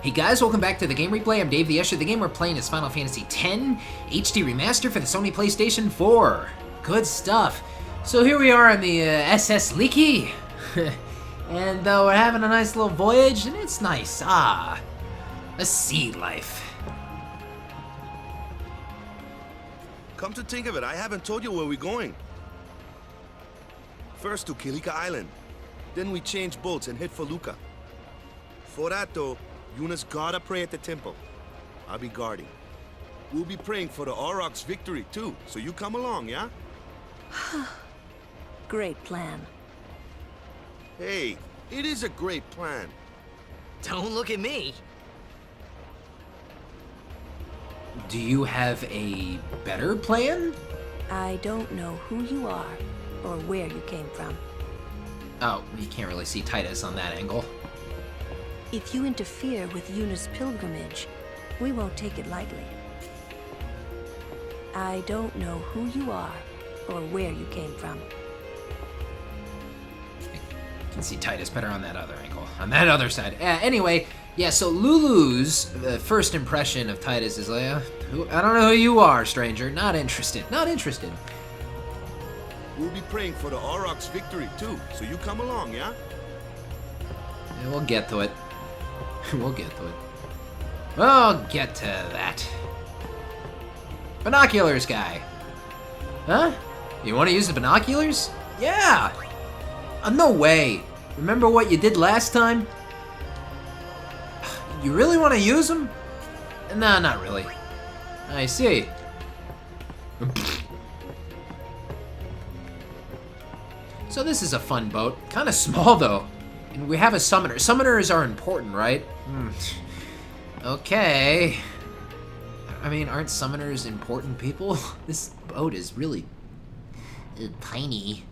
Hey guys, welcome back to the Game Replay. I'm DavetheUsher. The game we're playing is Final Fantasy X HD Remaster for the Sony PlayStation 4. Good stuff. So here we are on the SS Leaky. And we're having a nice little voyage, and it's nice. A sea life. Come to think of it, I haven't told you where we're going. First to Kilika Island. Then we change boats and head for Luca. For that though, Yuna's gotta pray at the temple. I'll be guarding. We'll be praying for the Aurochs' victory too, so you come along, yeah? Great plan. Hey, it is a great plan. Don't look at me. Do you have a better plan? I don't know who you are or where you came from. Oh, you can't really see Titus on that angle. If you interfere with Yuna's pilgrimage, we won't take it lightly. I don't know who you are or where you came from. You can see Titus better on that other angle. On that other side. Anyway, yeah, so Lulu's first impression of Titus is like, I don't know who you are, stranger. Not interested. Not interested. We'll be praying for the Aurochs' victory too, so you come along, yeah? Yeah, we'll get to it. We'll get to it. We'll get to that. Binoculars guy. Huh? You want to use the binoculars? Yeah! No way. Remember what you did last time? You really want to use them? Nah, not really. I see. So this is a fun boat. Kind of small, though. And we have a summoner. Summoners are important, right? Okay. I mean, aren't summoners important people? This boat is really tiny.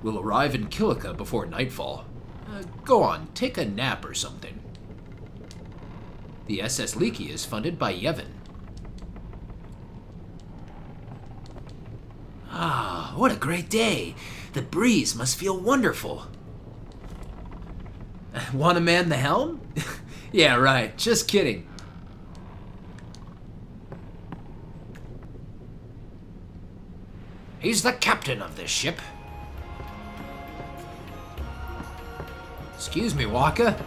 We'll arrive in Kilika before nightfall. Go on, take a nap or something. The SS Leaky is funded by Yevon. Ah, what a great day. The breeze must feel wonderful. Want to man the helm? Yeah, right. Just kidding. He's the captain of this ship. Excuse me, Waka.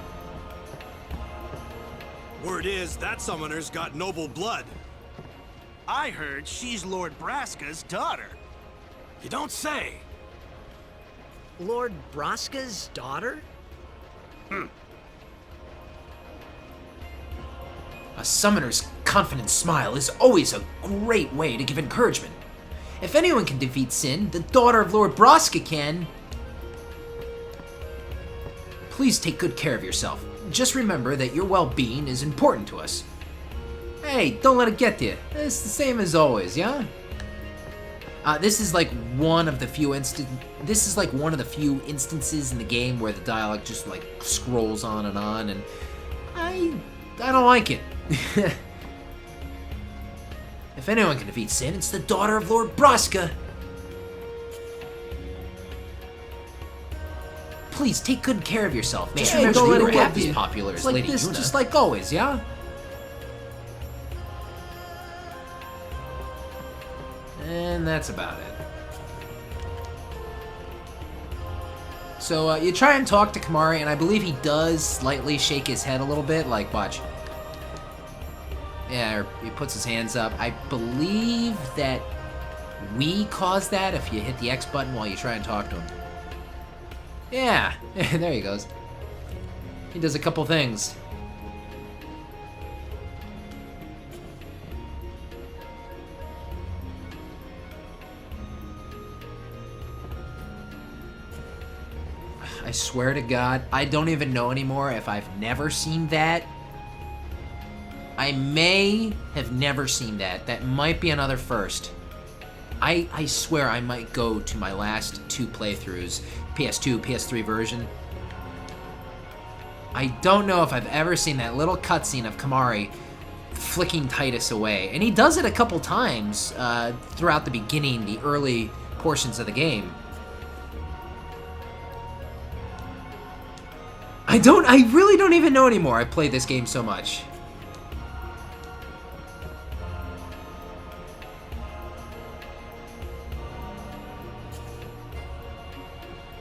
Word is that summoner's got noble blood. I heard she's Lord Braska's daughter. You don't say. Lord Braska's daughter? A summoner's confident smile is always a great way to give encouragement. If anyone can defeat Sin, the daughter of Lord Braska can. Please take good care of yourself. Just remember that your well-being is important to us. Hey, don't let it get to you. It's the same as always, yeah? This is like one of the few instances in the game where the dialogue just like scrolls on, and I don't like it. If anyone can defeat Sin, it's the daughter of Lord Braska. Please take good care of yourself. Just remember that you have as popular as Lady Yuna. Just like always, yeah? And that's about it. So you try and talk to Kimahri, and I believe he does slightly shake his head a little bit, like, watch. Yeah, or he puts his hands up. I believe that we cause that if you hit the X button while you try and talk to him. Yeah, there he goes. He does a couple things. I swear to God, I don't even know anymore if I've never seen that. I may have never seen that. That might be another first. I swear I might go to my last two playthroughs, PS2, PS3 version. I don't know if I've ever seen that little cutscene of Kimahri flicking Titus away. And he does it a couple times throughout the beginning, the early portions of the game. I really don't even know anymore. I played this game so much.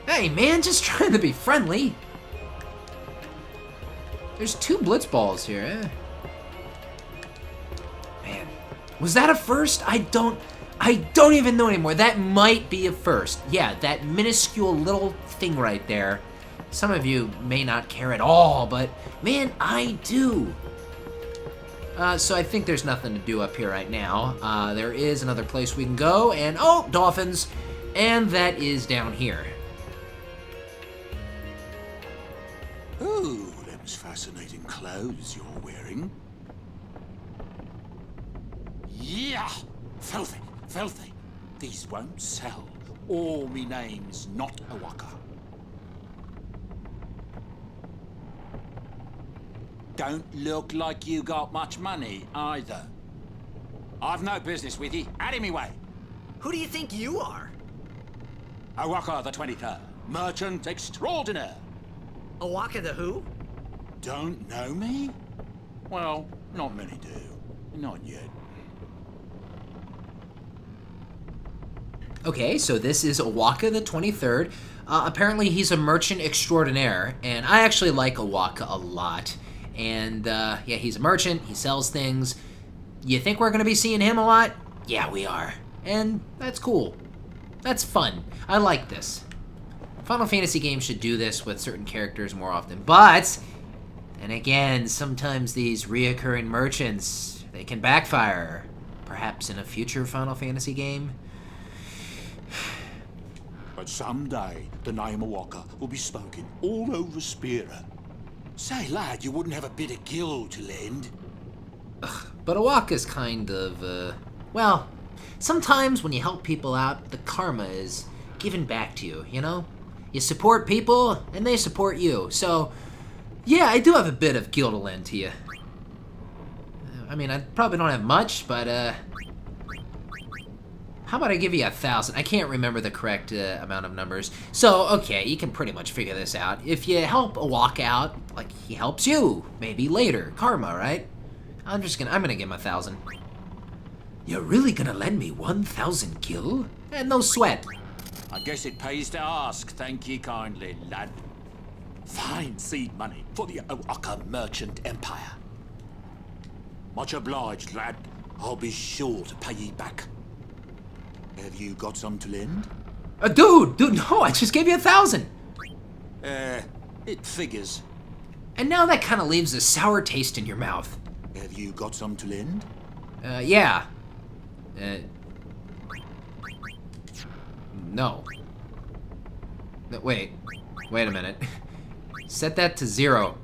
Hey man, just trying to be friendly. There's 2 blitz balls here, eh? Man, was that a first? I don't even know anymore. That might be a first. Yeah, that minuscule little thing right there. Some of you may not care at all, but man, I do. So I think there's nothing to do up here right now. There is another place we can go, and oh, dolphins, and that is down here. Oh, them's fascinating clothes you're wearing. Yeah, filthy, filthy. These won't sell. Or me name's not a waka. Don't look like you got much money, either. I've no business with you. Out of me way. Who do you think you are? Awaka the 23rd, merchant extraordinaire. Awaka the who? Don't know me? Well, not many do. Not yet. Okay, so this is Awaka the 23rd. Apparently he's a merchant extraordinaire, and I actually like Awaka a lot. And yeah, he's a merchant, he sells things. You think we're gonna be seeing him a lot? Yeah, we are. And that's cool. That's fun. I like this. Final Fantasy games should do this with certain characters more often. But, and again, sometimes these reoccurring merchants, they can backfire. Perhaps in a future Final Fantasy game. But someday, the name of Waka will be spoken all over Spira. Say, lad, you wouldn't have a bit of gil to lend. But Awaka's kind of, well, sometimes when you help people out, the karma is given back to you, you know? You support people, and they support you. So, yeah, I do have a bit of gil to lend to you. I mean, I probably don't have much, but, how about I give you 1,000? I can't remember the correct amount of numbers. So, okay, you can pretty much figure this out. If you help a walk out, like he helps you, maybe later. Karma, right? I'm gonna give him 1,000. You're really gonna lend me 1,000 gil? And no sweat. I guess it pays to ask. Thank ye kindly, lad. Fine seed money for the Oaka merchant empire. Much obliged, lad. I'll be sure to pay ye back. Have you got some to lend? Dude, no, I just gave you 1,000. It figures. And now that kind of leaves a sour taste in your mouth. Have you got some to lend? Yeah. No. Wait a minute. Set that to 0.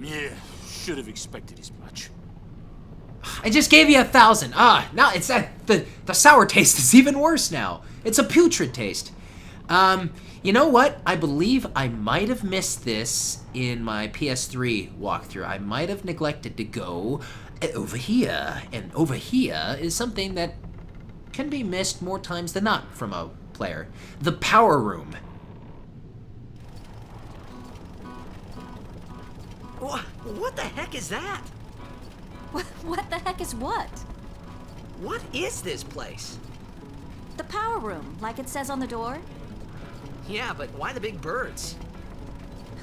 Yeah, should have expected as much. I just gave you 1,000. Now it's the sour taste is even worse now. It's a putrid taste. You know what? I believe I might have missed this in my PS3 walkthrough. I might have neglected to go over here, and over here is something that can be missed more times than not from a player. The power room. What the heck is that? What the heck is what? What is this place? The power room, like it says on the door? Yeah, but why the big birds?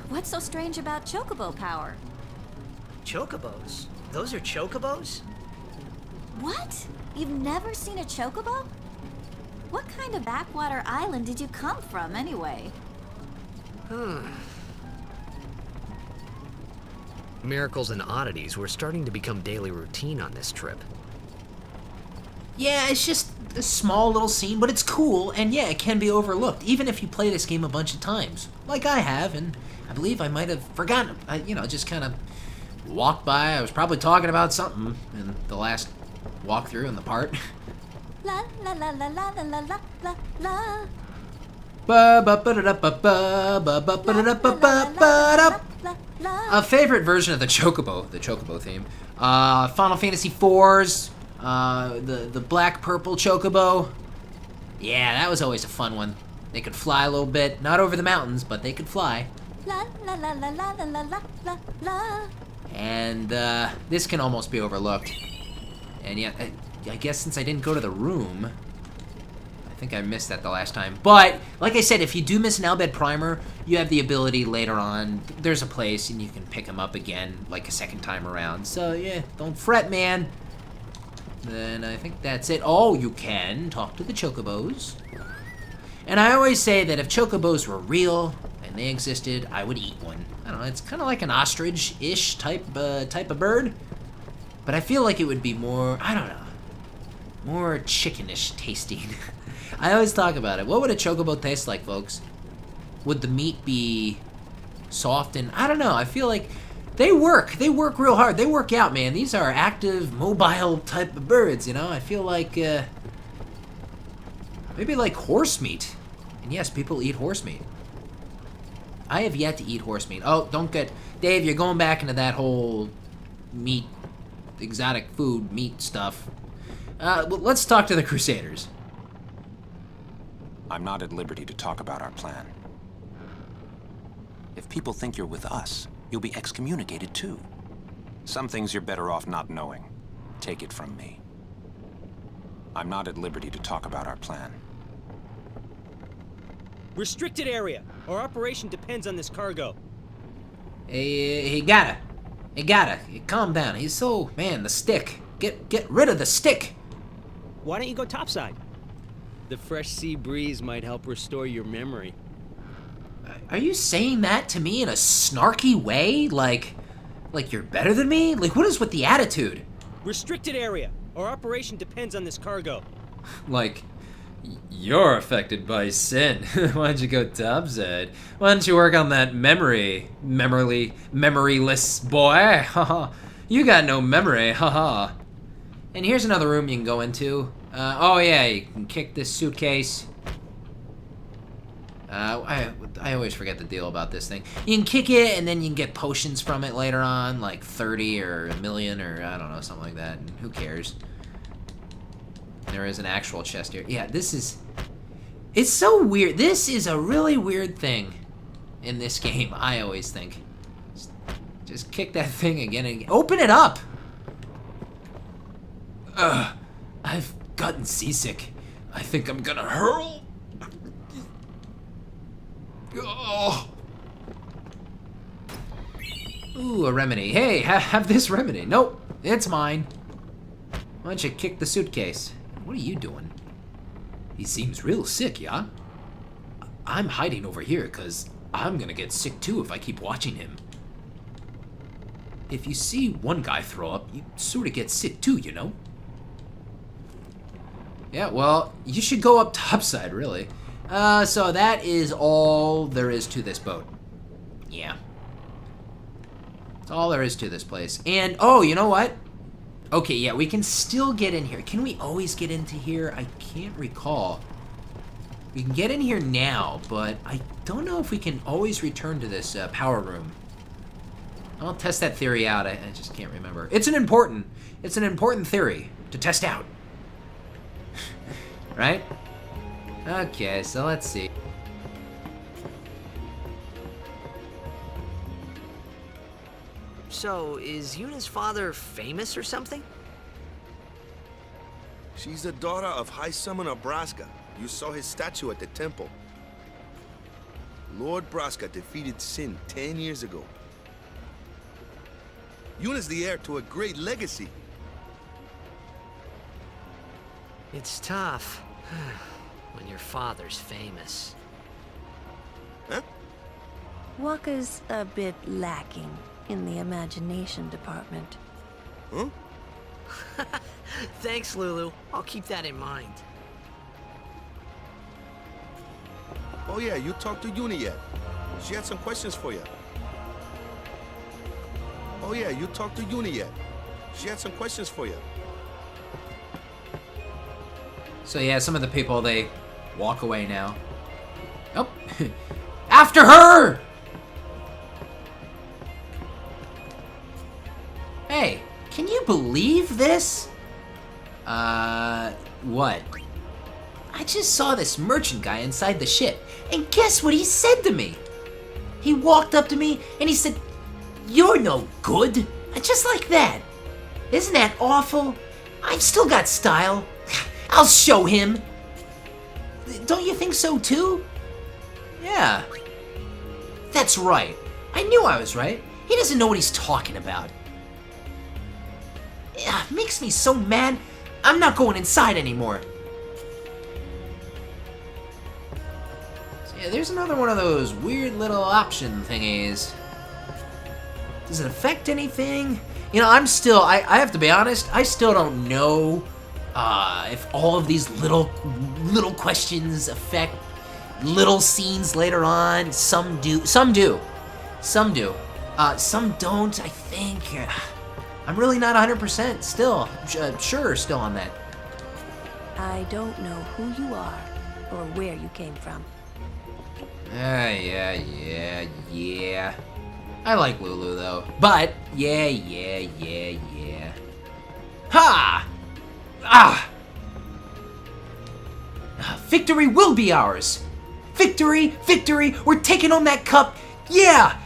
What's so strange about chocobo power? Chocobos? Those are chocobos? What? You've never seen a chocobo? What kind of backwater island did you come from, anyway? Miracles and oddities were starting to become daily routine on this trip. Yeah, it's just a small little scene, but it's cool, and yeah, it can be overlooked, even if you play this game a bunch of times. Like I have, and I believe I might have forgotten. I just kind of walked by. I was probably talking about something in the last walkthrough in the part. La la la la la la la la la. A favorite version of the chocobo theme. Final Fantasy IV's, the black purple chocobo. Yeah, that was always a fun one. They could fly a little bit, not over the mountains, but they could fly. La la la la la la la la la la. And this can almost be overlooked. And yeah, I guess since I didn't go to the room, I think I missed that the last time. But, like I said, if you do miss an Albed primer, you have the ability later on. There's a place, and you can pick them up again, like a second time around. So, yeah, don't fret, man. Then I think that's it. Oh, you can talk to the chocobos. And I always say that if chocobos were real and they existed, I would eat one. I don't know, it's kind of like an ostrich-ish type of bird. But I feel like it would be more, I don't know, more chickenish tasting. I always talk about it. What would a chocobo taste like, folks? Would the meat be soft and, I don't know, I feel like they work real hard. They work out, man. These are active, mobile type of birds, you know? I feel like, maybe like horse meat. And yes, people eat horse meat. I have yet to eat horse meat. Oh, don't get... Dave, you're going back into that whole meat, exotic food, meat stuff. Well, let's talk to the Crusaders. I'm not at liberty to talk about our plan. If people think you're with us, you'll be excommunicated too. Some things you're better off not knowing. Take it from me. I'm not at liberty to talk about our plan. Restricted area. Our operation depends on this cargo. He gotta. Calm down. He's so... Man, the stick. Get rid of the stick. Why don't you go topside? The fresh sea breeze might help restore your memory. Are you saying that to me in a snarky way? Like you're better than me? Like, what is with the attitude? Restricted area. Our operation depends on this cargo. Like, you're affected by sin. Why don't you go topside? Why don't you work on that memoryless boy? Haha. You got no memory, haha. And here's another room you can go into. Oh yeah, you can kick this suitcase. I always forget the deal about this thing. You can kick it, and then you can get potions from it later on, like 30 or a million, or I don't know, something like that. And who cares? There is an actual chest here. Yeah, this is... It's so weird. This is a really weird thing in this game, I always think. Just kick that thing again and again. Open it up! I've gotten seasick. I think I'm gonna hurl. Oh. Ooh, a remedy. Hey, have this remedy. Nope, it's mine. Why don't you kick the suitcase? What are you doing? He seems real sick, yeah? I'm hiding over here because I'm gonna get sick too if I keep watching him. If you see one guy throw up, you sort of get sick too, you know? Yeah, well, you should go up topside, really. So that is all there is to this boat. Yeah. That's all there is to this place. And, oh, you know what? Okay, yeah, we can still get in here. Can we always get into here? I can't recall. We can get in here now, but I don't know if we can always return to this power room. I'll test that theory out. I just can't remember. It's an important theory to test out. Right? Okay, so let's see. So, is Yuna's father famous or something? She's the daughter of High Summoner Braska. You saw his statue at the temple. Lord Braska defeated Sin 10 years ago. Yuna's the heir to a great legacy. It's tough when your father's famous. Huh? Waka's a bit lacking in the imagination department. Huh? Thanks, Lulu. I'll keep that in mind. Oh yeah, you talked to Yuna yet? She had some questions for you. Oh yeah, you talked to Yuna yet? She had some questions for you. So yeah, some of the people, they walk away now. Oh, after her! Hey, can you believe this? What? I just saw this merchant guy inside the ship, and guess what he said to me? He walked up to me and he said, "You're no good." Just like that. Isn't that awful? I've still got style. I'll show him. Don't you think so too? Yeah. That's right. I knew I was right. He doesn't know what he's talking about. It makes me so mad. I'm not going inside anymore. So yeah, there's another one of those weird little option thingies. Does it affect anything? You know, I have to be honest, I still don't know if all of these little questions affect little scenes later on. Some do. Some don't, I think. I'm really not 100% still, sure still on that. I don't know who you are or where you came from. Yeah. I like Lulu, though. But, yeah. Ha! Ah! Victory will be ours! Victory! We're taking home that cup! Yeah!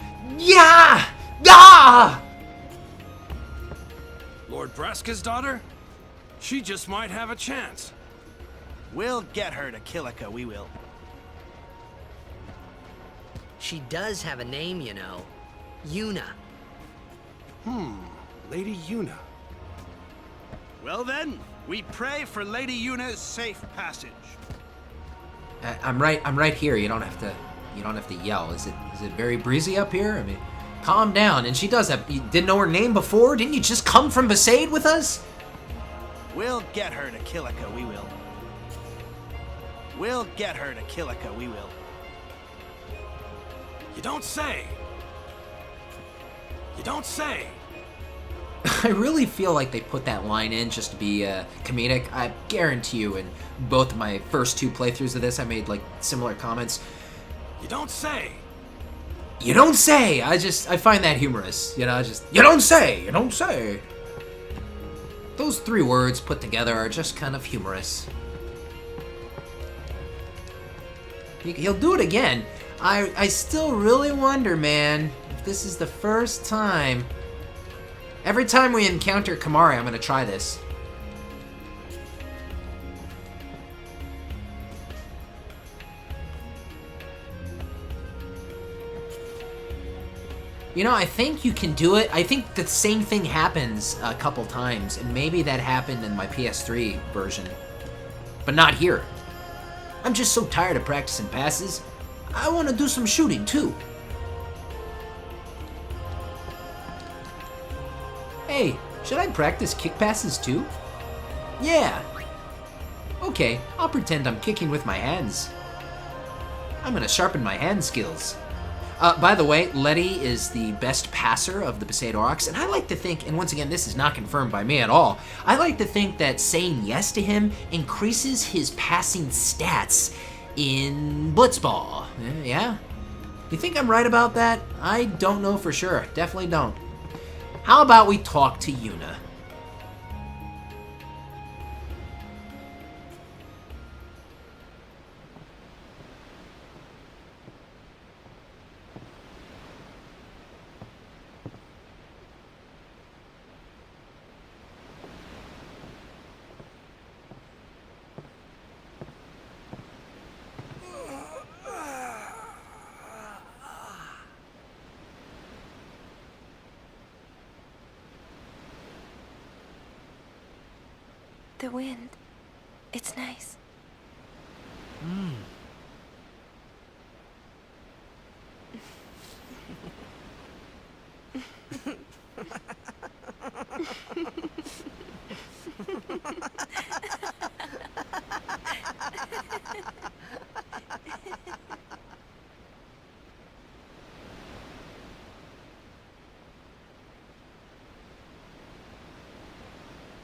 Ah! Lord Braska's daughter? She just might have a chance. We'll get her to Kilika, we will. She does have a name, you know. Yuna. Lady Yuna. Well then, we pray for Lady Yuna's safe passage. I'm right here. You don't have to yell. Is it very breezy up here? I mean, calm down. And she does have. You didn't know her name before? Didn't you just come from Besaid with us? We'll get her to Kilika, we will. We'll get her to Kilika, we will. You don't say. You don't say. I really feel like they put that line in just to be comedic. I guarantee you, in both of my first two playthroughs of this, I made like similar comments. You don't say. You don't say. I find that humorous. You know, you don't say. You don't say. Those three words put together are just kind of humorous. He'll do it again. I still really wonder, man, if this is the first time. Every time we encounter Kamari, I'm gonna try this. You know, I think you can do it. I think the same thing happens a couple times, and maybe that happened in my PS3 version. But not here. I'm just so tired of practicing passes. I want to do some shooting, too. Hey, should I practice kick passes, too? Yeah. Okay, I'll pretend I'm kicking with my hands. I'm gonna sharpen my hand skills. By the way, Letty is the best passer of the Besaid Aurochs, and I like to think, and once again, this is not confirmed by me at all, I like to think that saying yes to him increases his passing stats in Blitzball. Yeah? You think I'm right about that? I don't know for sure. Definitely don't. How about we talk to Yuna? The wind. It's nice.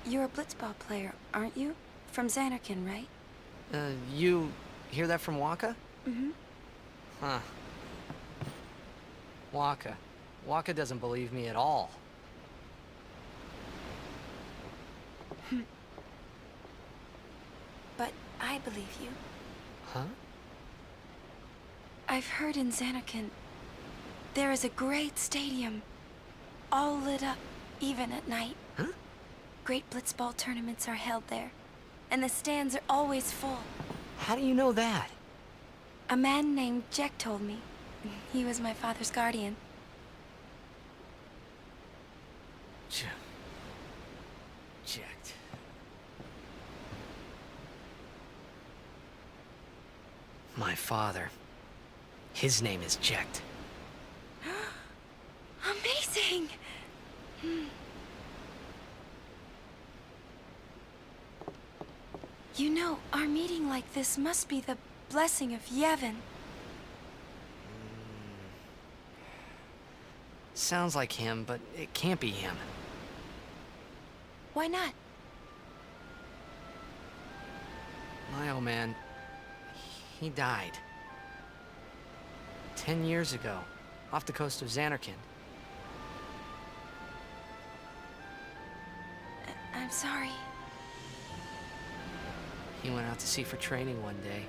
You're a blitzball player, aren't you? From Xanarkin, right? You hear that from Waka? Mm-hmm. Huh. Waka. Waka doesn't believe me at all. But I believe you. Huh? I've heard in Xanarkin, There is a great stadium, all lit up, even at night. Huh? Great blitzball tournaments are held there, and the stands are always full. How do you know that? A man named Jack told me. He was my father's guardian. Checked. My father. His name is Jecht. Amazing! You know, our meeting like this must be the blessing of Yevon. Sounds like him, but it can't be him. Why not? My old man, he died. 10 years ago, off the coast of Xanarkand. I'm sorry. He went out to sea for training one day,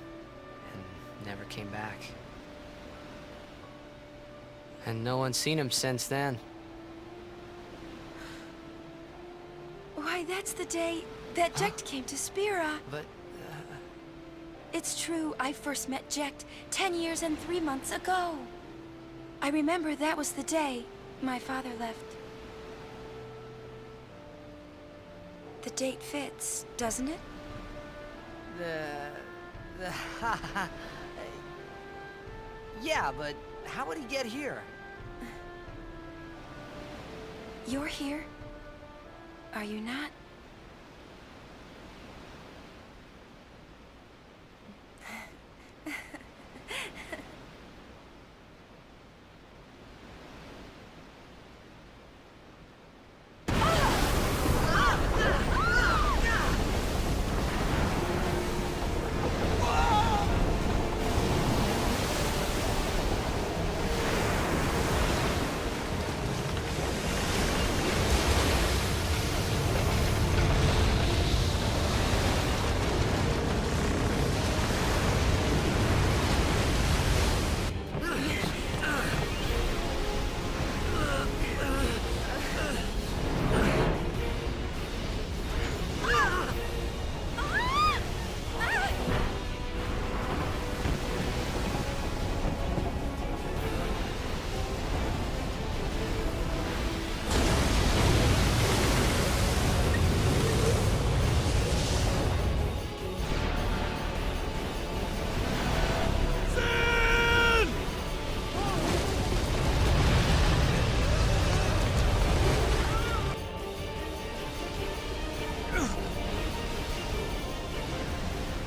and never came back. And no one's seen him since then. Why, that's the day that Jecht came to Spira. But, It's true, I first met Jecht 10 years and 3 months ago. I remember that was the day my father left. The date fits, doesn't it? Yeah, but how would he get here? You're here, are you not?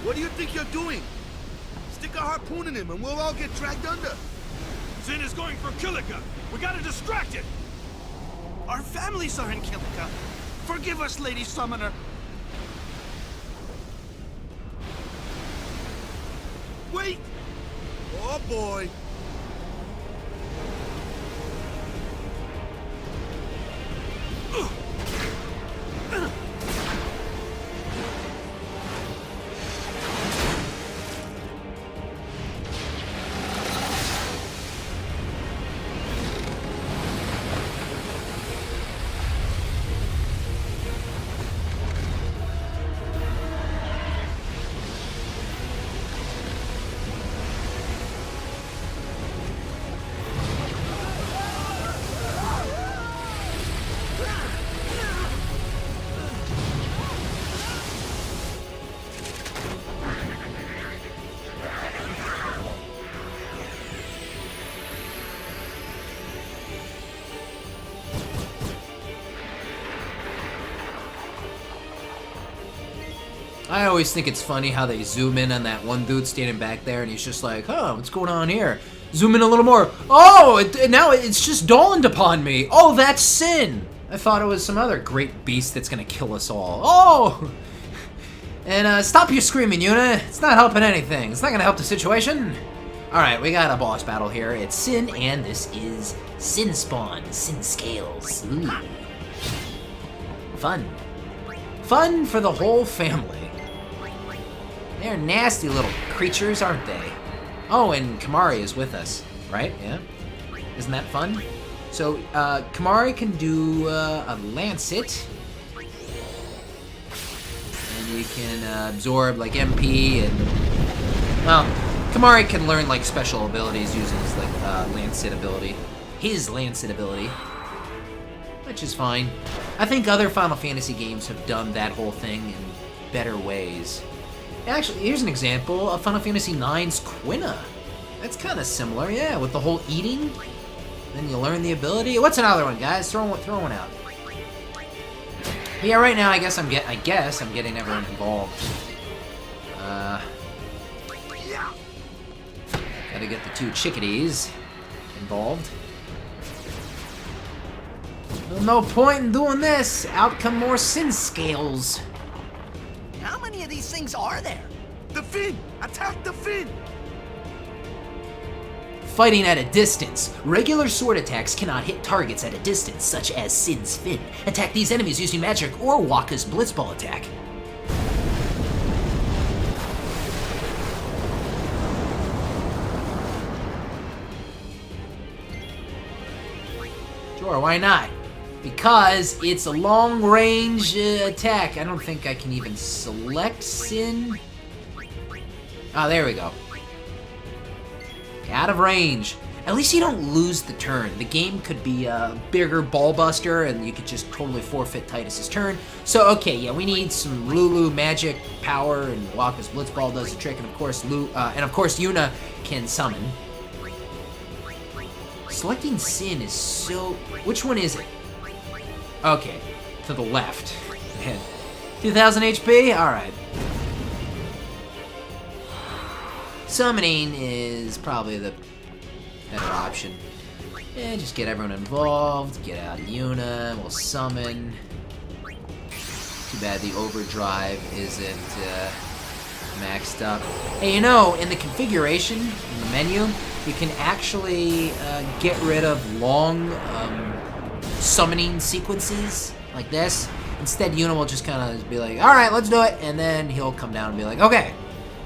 What do you think you're doing? Stick a harpoon in him and we'll all get dragged under. Zin is going for Kilika. We gotta distract it. Our families are in Kilika. Forgive us, Lady Summoner. Wait! Oh boy! I always think it's funny how they zoom in on that one dude standing back there, and he's just like, "Oh, what's going on here?" Zoom in a little more. Oh, now it's just dawned upon me. Oh, that's Sin. I thought it was some other great beast that's gonna kill us all. Oh! And stop your screaming, Yuna. It's not helping anything. It's not gonna help the situation. Alright, we got a boss battle here. It's Sin, and this is Sin Spawn, Sin Scales. Ooh. Fun. Fun for the whole family. They're nasty little creatures, aren't they? Oh, and Kamari is with us, right? Yeah? Isn't that fun? So, Kamari can do a Lancet. And you can absorb, like, MP and... Well, Kamari can learn, like, special abilities using his, like, Lancet ability. His Lancet ability. Which is fine. I think other Final Fantasy games have done that whole thing in better ways. Actually, here's an example of Final Fantasy IX's Quina. That's kind of similar, yeah, with the whole eating. Then you learn the ability. What's another one, guys? Throw one out. But yeah, right now I guess I'm getting everyone involved. Gotta get the 2 chickadees involved. Well, no point in doing this. Out come more sin scales. How many of these things are there? The fin! Attack the fin! Fighting at a distance. Regular sword attacks cannot hit targets at a distance, such as Sin's fin. Attack these enemies using magic or Wakka's blitzball attack. Sure, why not? Because it's a long-range attack. I don't think I can even select Sin. Ah, there we go. Out of range. At least you don't lose the turn. The game could be a bigger ball buster, and you could just totally forfeit Titus's turn. So, okay, yeah, we need some Lulu magic power, and Wakka's blitzball does the trick, and of course, Yuna can summon. Selecting Sin is so... Which one is it? Okay, to the left. Man. 2,000 HP? Alright. Summoning is probably the better option. And just get everyone involved, get out Yuna, we'll summon. Too bad the overdrive isn't maxed up. Hey, you know, in the configuration, in the menu, you can actually get rid of long summoning sequences like this. Instead, Yuna will just kind of be like, alright, let's do it, and then he'll come down and be like, okay.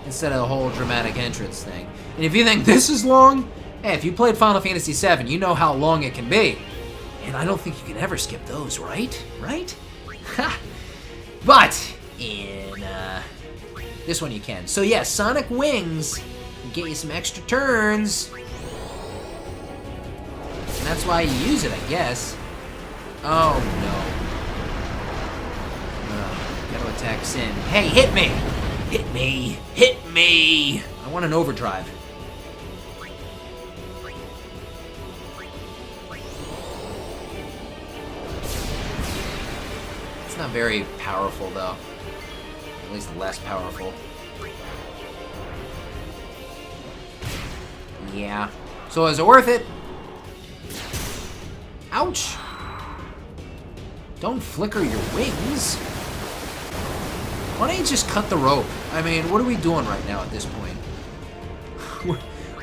Instead of the whole dramatic entrance thing. And if you think this is long, hey, if you played Final Fantasy VII, you know how long it can be. And I don't think you can ever skip those, right? Right? Ha! But in this one you can. So yeah, Sonic Wings can get you some extra turns. And that's why you use it, I guess. Oh no. Gotta attack Sin. Hey, hit me! Hit me! Hit me! I want an overdrive. It's not very powerful, though. At least less powerful. Yeah. So is it worth it? Ouch! Don't flicker your wings. Why don't you just cut the rope? I mean, what are we doing right now at this point?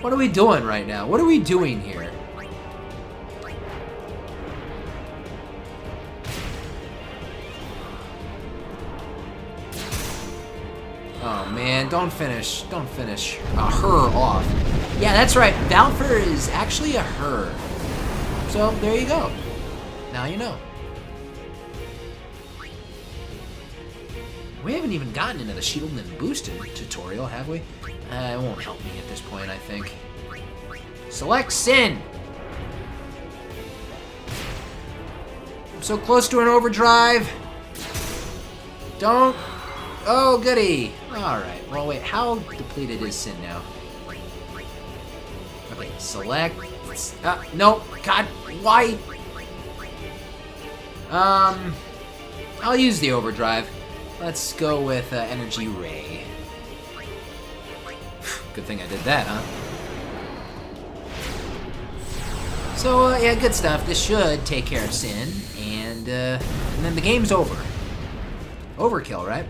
What are we doing right now? What are we doing here? Oh man, don't finish her off. Yeah, that's right. Valfer is actually a her. So there you go. Now you know. We haven't even gotten into the Shield and Boosted tutorial, have we? It won't help me at this point, I think. Select Sin! I'm so close to an overdrive. Don't. Oh, goody. Alright, well, wait, how depleted is Sin now? Okay, select. No, God, why? I'll use the overdrive. Let's go with Energy Ray. Good thing I did that, huh? So, yeah, good stuff. This should take care of Sin, and then the game's over. Overkill, right?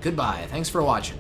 Goodbye. Thanks for watching.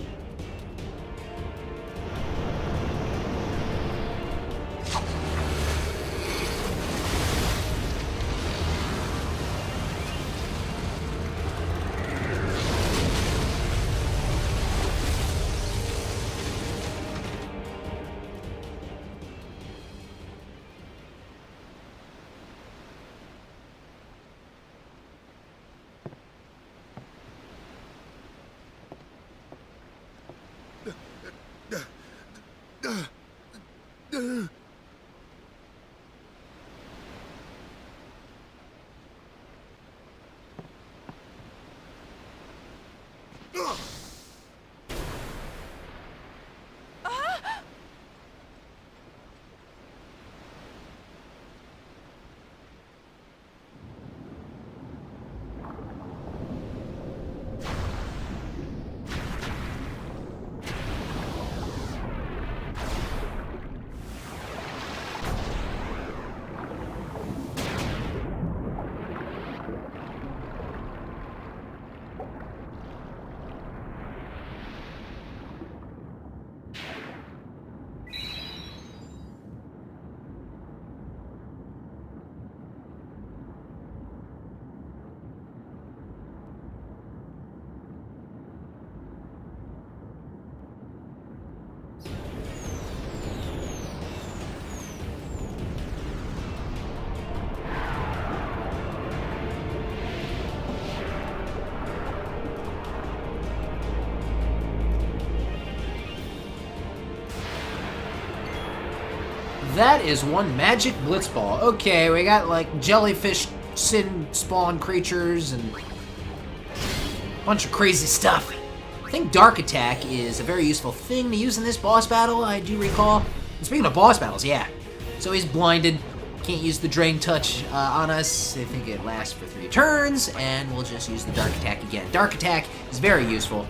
That is one magic blitzball. Okay, we got like jellyfish sin spawn creatures and a bunch of crazy stuff. I think Dark Attack is a very useful thing to use in this boss battle, I do recall. And speaking of boss battles, yeah. So he's blinded, can't use the Drain Touch on us. I think it lasts for 3 turns, and we'll just use the Dark Attack again. Dark Attack is very useful.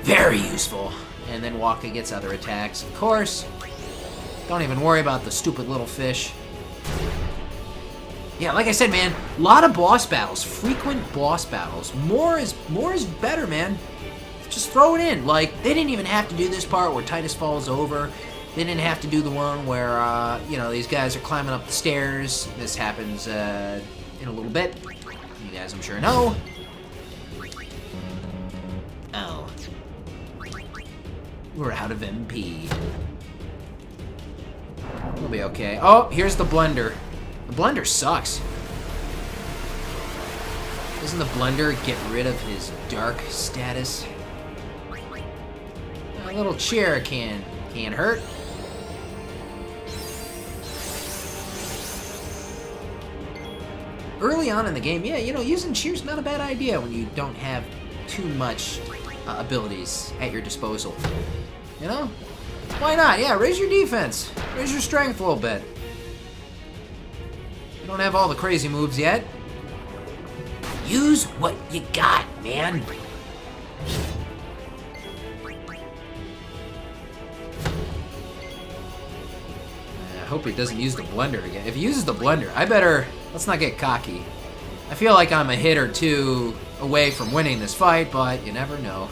Very useful. And then Waka gets other attacks, of course. Don't even worry about the stupid little fish. Yeah, like I said, man, a lot of boss battles, frequent boss battles. More is better, man. Just throw it in. Like, they didn't even have to do this part where Titus falls over. They didn't have to do the one where, you know, these guys are climbing up the stairs. This happens in a little bit. You guys, I'm sure, know. Oh. We're out of MP. We'll be okay. Oh, here's the blender. The blender sucks. Doesn't the blender get rid of his dark status? A little chair can't hurt. Early on in the game, yeah, you know, using cheer's not a bad idea when you don't have too much abilities at your disposal. You know? Why not? Yeah, raise your defense. Raise your strength a little bit. You don't have all the crazy moves yet. Use what you got, man. I hope he doesn't use the blender again. If he uses the blender, I better... Let's not get cocky. I feel like I'm a hit or two away from winning this fight, but you never know.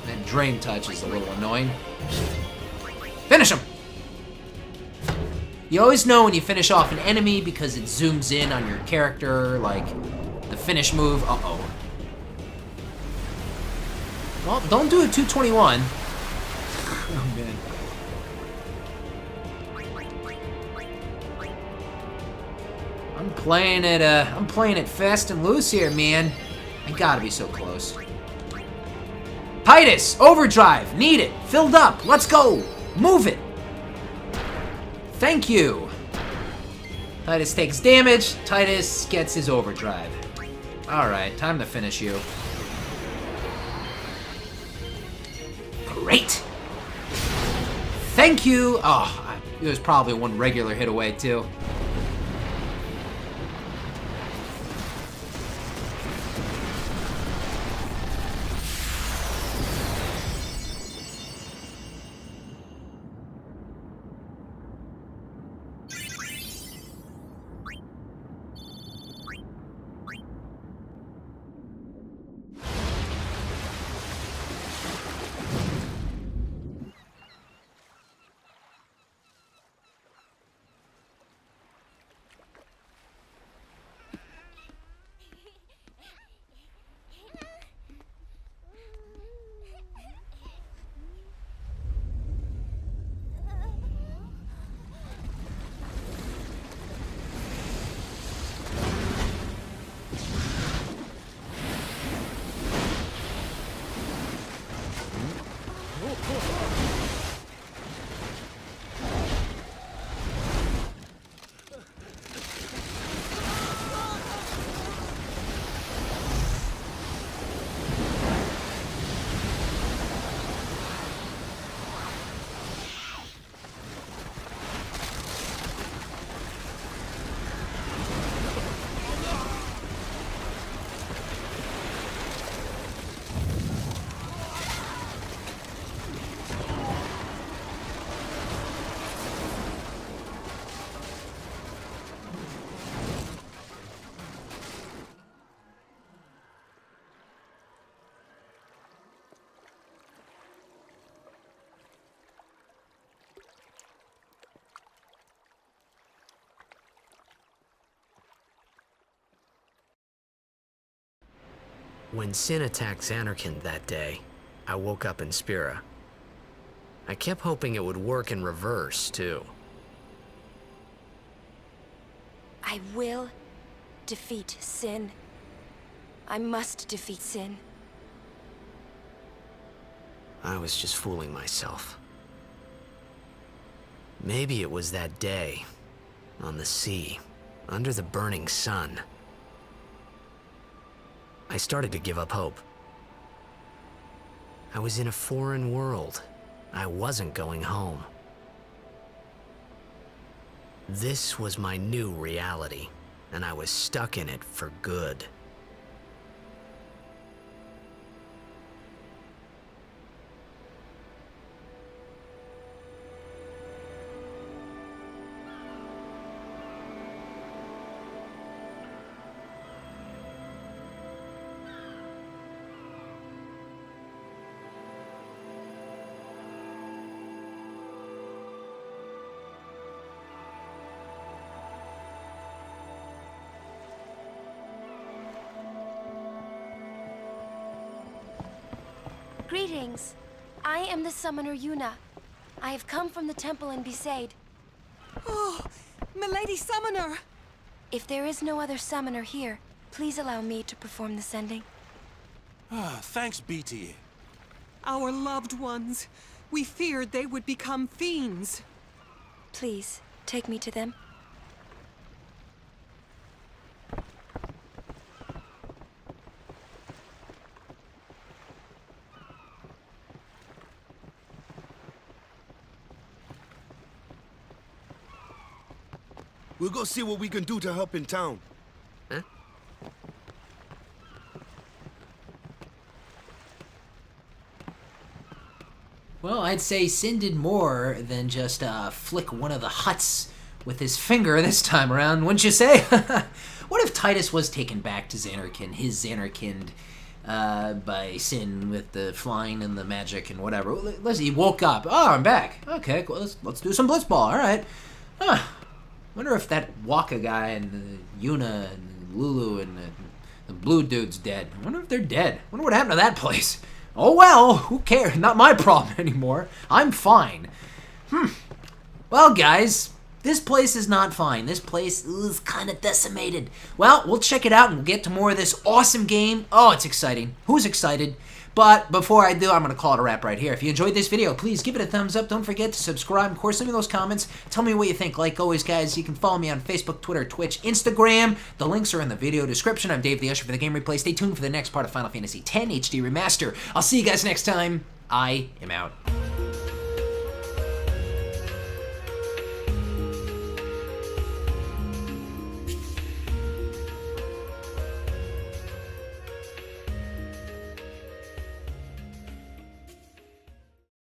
That Drain Touch is a little annoying. Finish him! You always know when you finish off an enemy because it zooms in on your character, like the finish move. Uh-oh. Well, don't do a 221. Oh, man. I'm playing it fast and loose here, man. I gotta be so close. Titus, overdrive, need it, filled up, let's go, move it. Thank you. Titus takes damage, Titus gets his overdrive. All right, time to finish you. Great. Thank you. Oh, it was probably one regular hit away too. When Sin attacked Xanarkand that day, I woke up in Spira. I kept hoping it would work in reverse, too. I will defeat Sin. I must defeat Sin. I was just fooling myself. Maybe it was that day, on the sea, under the burning sun. I started to give up hope. I was in a foreign world. I wasn't going home. This was my new reality, and I was stuck in it for good. Greetings. I am the summoner Yuna. I have come from the temple in Besaid. Oh, milady summoner! If there is no other summoner here, please allow me to perform the sending. Thanks, BT. Our loved ones. We feared they would become fiends. Please, take me to them. We'll go see what we can do to help in town. Huh? Well, I'd say Sin did more than just flick one of the huts with his finger this time around, wouldn't you say? What if Titus was taken back to Zanarkand, his Zanarkand, by Sin with the flying and the magic and whatever? Listen, he woke up. Oh, I'm back. Okay, well, let's do some blitzball. All right. Wonder if that Waka guy and Yuna and Lulu and the blue dude's dead. I wonder if they're dead. Wonder what happened to that place. Oh well, who cares? Not my problem anymore. I'm fine. Well, guys, this place is not fine. This place is kind of decimated. Well, we'll check it out and we'll get to more of this awesome game. Oh, it's exciting. Who's excited? But before I do, I'm going to call it a wrap right here. If you enjoyed this video, please give it a thumbs up. Don't forget to subscribe. Of course, leave me those comments. Tell me what you think. Like always, guys, you can follow me on Facebook, Twitter, Twitch, Instagram. The links are in the video description. I'm Dave the Usher for the Game Replay. Stay tuned for the next part of Final Fantasy X HD Remaster. I'll see you guys next time. I am out.